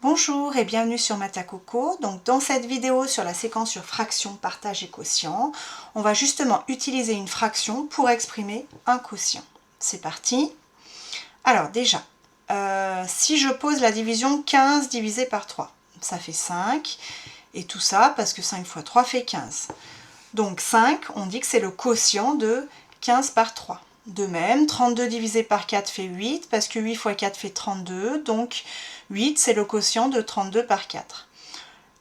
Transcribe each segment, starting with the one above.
Bonjour et bienvenue sur Matacoco. Donc dans cette vidéo sur la séquence sur fraction, partage et quotient, on va justement utiliser une fraction pour exprimer un quotient. C'est parti. Alors déjà, si je pose la division 15 divisé par 3, ça fait 5. Et tout ça parce que 5 fois 3 fait 15. Donc 5, on dit que c'est le quotient de 15 par 3. De même, 32 divisé par 4 fait 8, parce que 8 fois 4 fait 32, donc 8 c'est le quotient de 32 par 4.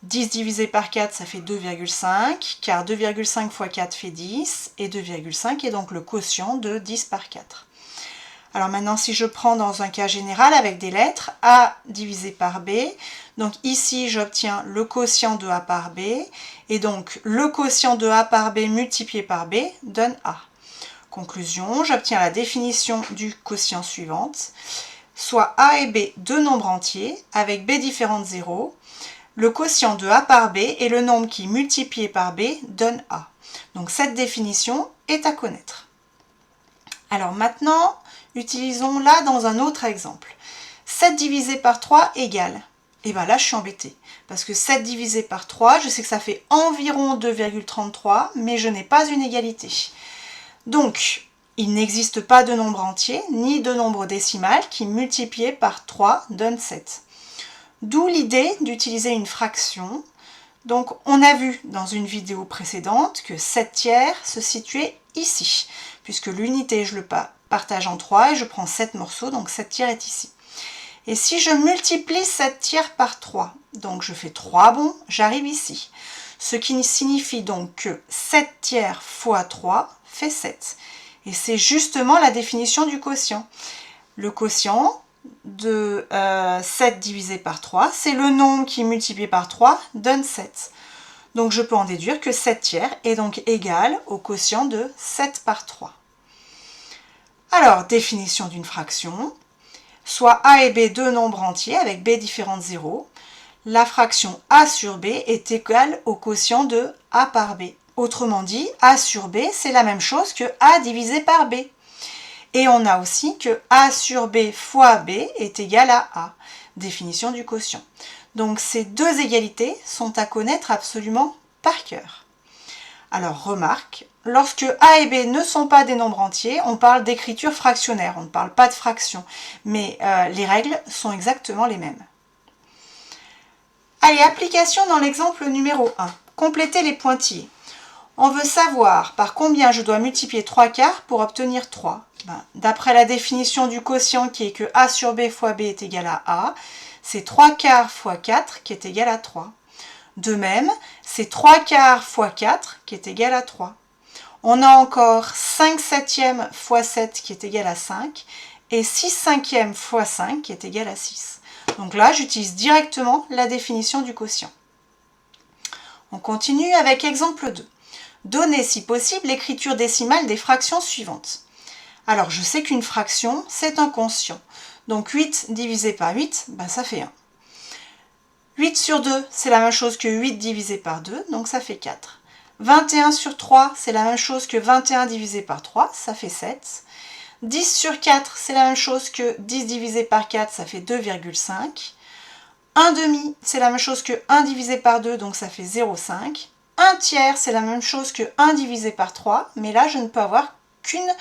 10 divisé par 4 ça fait 2,5, car 2,5 fois 4 fait 10, et 2,5 est donc le quotient de 10 par 4. Alors maintenant, si je prends dans un cas général avec des lettres, A divisé par B, donc ici j'obtiens le quotient de A par B, et donc le quotient de A par B multiplié par B donne A. Conclusion, j'obtiens la définition du quotient suivante, soit A et B deux nombres entiers, avec B différent de 0, le quotient de A par B est le nombre qui multiplié par B donne A. Donc cette définition est à connaître. Alors maintenant, utilisons-la dans un autre exemple. 7 divisé par 3 égale. Et bien là, je suis embêtée. Parce que 7 divisé par 3, je sais que ça fait environ 2,33, mais je n'ai pas une égalité. Donc, il n'existe pas de nombre entier, ni de nombre décimal qui multiplié par 3 donne 7. D'où l'idée d'utiliser une fraction. Donc, on a vu dans une vidéo précédente que 7 tiers se situait ici, puisque l'unité, je le partage en 3 et je prends 7 morceaux, donc 7 tiers est ici. Et si je multiplie 7 tiers par 3, donc je fais 3 bonds, j'arrive ici. Ce qui signifie donc que 7 tiers fois 3 fait 7. Et c'est justement la définition du quotient. Le quotient de 7 divisé par 3, c'est le nombre qui multiplié par 3 donne 7. Donc je peux en déduire que 7 tiers est donc égal au quotient de 7 par 3. Alors, définition d'une fraction, soit A et B deux nombres entiers avec B différent de 0, la fraction A sur B est égale au quotient de A par B. Autrement dit, A sur B, c'est la même chose que A divisé par B. Et on a aussi que A sur B fois B est égal à A, définition du quotient. Donc ces deux égalités sont à connaître absolument par cœur. Alors remarque, lorsque A et B ne sont pas des nombres entiers, on parle d'écriture fractionnaire, on ne parle pas de fraction, mais les règles sont exactement les mêmes. Allez, application dans l'exemple numéro 1. Compléter les pointillés. On veut savoir par combien je dois multiplier 3 quarts pour obtenir 3. D'après la définition du quotient qui est que A sur B fois B est égal à A, c'est 3 quarts fois 4 qui est égal à 3. De même, c'est 3 quarts fois 4 qui est égal à 3. On a encore 5 septièmes fois 7 qui est égal à 5 et 6 cinquièmes fois 5 qui est égal à 6. Donc là, j'utilise directement la définition du quotient. On continue avec exemple 2. Donner, si possible, l'écriture décimale des fractions suivantes. Alors, je sais qu'une fraction, c'est un quotient. Donc 8 divisé par 8, ça fait 1. 8 sur 2, c'est la même chose que 8 divisé par 2, donc ça fait 4. 21 sur 3, c'est la même chose que 21 divisé par 3, ça fait 7. 10 sur 4, c'est la même chose que 10 divisé par 4, ça fait 2,5. 1 demi, c'est la même chose que 1 divisé par 2, donc ça fait 0,5. 1 tiers, c'est la même chose que 1 divisé par 3, mais là, je ne peux avoir qu'une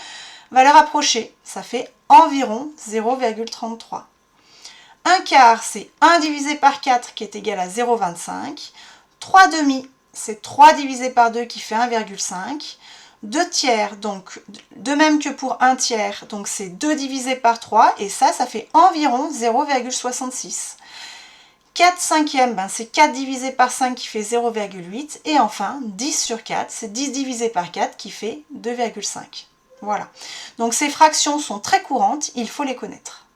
valeur approchée. Ça fait environ 0,33. 1 quart, c'est 1 divisé par 4 qui est égal à 0,25. 3 demi, c'est 3 divisé par 2 qui fait 1,5. 2 tiers, donc de même que pour 1 tiers, donc c'est 2 divisé par 3, et ça fait environ 0,66. 4 cinquièmes, c'est 4 divisé par 5 qui fait 0,8. Et enfin, 10 sur 4, c'est 10 divisé par 4 qui fait 2,5. Voilà. Donc ces fractions sont très courantes, il faut les connaître.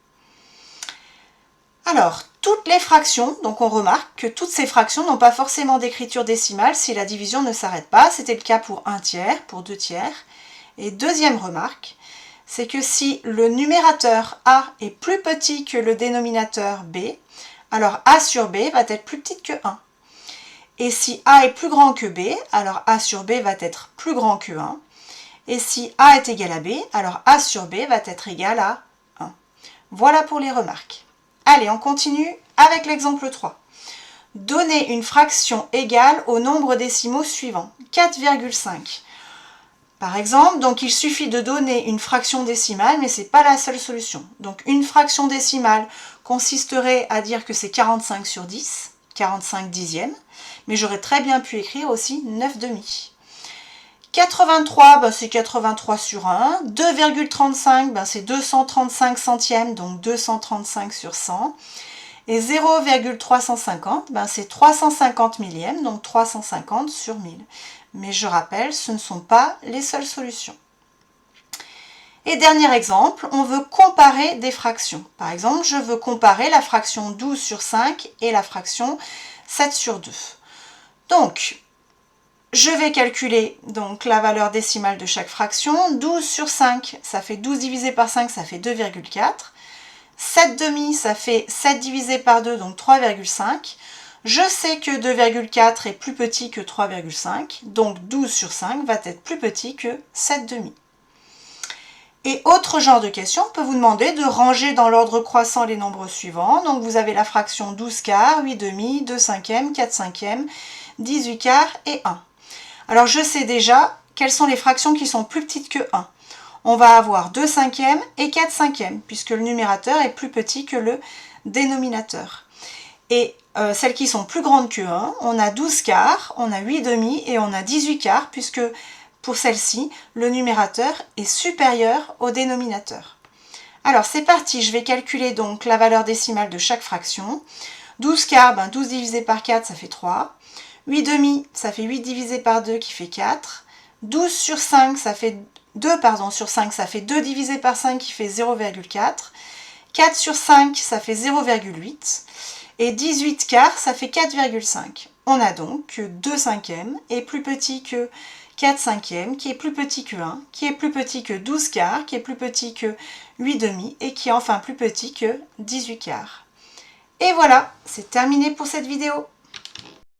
Alors, toutes les fractions, donc on remarque que toutes ces fractions n'ont pas forcément d'écriture décimale si la division ne s'arrête pas. C'était le cas pour 1 tiers, pour 2 tiers. Et deuxième remarque, c'est que si le numérateur A est plus petit que le dénominateur B, alors A sur B va être plus petite que 1. Et si A est plus grand que B, alors A sur B va être plus grand que 1. Et si A est égal à B, alors A sur B va être égal à 1. Voilà pour les remarques. Allez, on continue avec l'exemple 3. Donner une fraction égale au nombre décimaux suivant, 4,5. Par exemple, donc il suffit de donner une fraction décimale, mais ce n'est pas la seule solution. Donc une fraction décimale consisterait à dire que c'est 45 sur 10, 45 dixièmes, mais j'aurais très bien pu écrire aussi 9 demi. 83, c'est 83 sur 1. 2,35, c'est 235 centièmes, donc 235 sur 100. Et 0,350, c'est 350 millièmes, donc 350 sur 1000. Mais je rappelle, ce ne sont pas les seules solutions. Et dernier exemple, on veut comparer des fractions. Par exemple, je veux comparer la fraction 12 sur 5 et la fraction 7 sur 2. Donc, je vais calculer donc la valeur décimale de chaque fraction. 12 sur 5, ça fait 12 divisé par 5, ça fait 2,4. 7 demi, ça fait 7 divisé par 2, donc 3,5. Je sais que 2,4 est plus petit que 3,5, donc 12 sur 5 va être plus petit que 7 demi. Et autre genre de question, on peut vous demander de ranger dans l'ordre croissant les nombres suivants. Donc vous avez la fraction 12 quarts, 8 demi, 2 cinquièmes, 4 cinquièmes, 18 quarts et 1. Alors je sais déjà quelles sont les fractions qui sont plus petites que 1. On va avoir 2 cinquièmes et 4 cinquièmes, puisque le numérateur est plus petit que le dénominateur. Et celles qui sont plus grandes que 1, on a 12 quarts, on a 8 demi et on a 18 quarts, puisque pour celle-ci, le numérateur est supérieur au dénominateur. Alors c'est parti, je vais calculer donc la valeur décimale de chaque fraction. 12 quarts, 12 divisé par 4, ça fait 3. 8 demi, ça fait 8 divisé par 2 qui fait 4. 12 sur 5, ça fait 2 sur 5, ça fait 2 divisé par 5 qui fait 0,4. 4 sur 5, ça fait 0,8. Et 18 quarts, ça fait 4,5. On a donc que 2 cinquièmes est plus petit que 4 cinquièmes, qui est plus petit que 1, qui est plus petit que 12 quarts, qui est plus petit que 8 demi, et qui est enfin plus petit que 18 quarts. Et voilà, c'est terminé pour cette vidéo.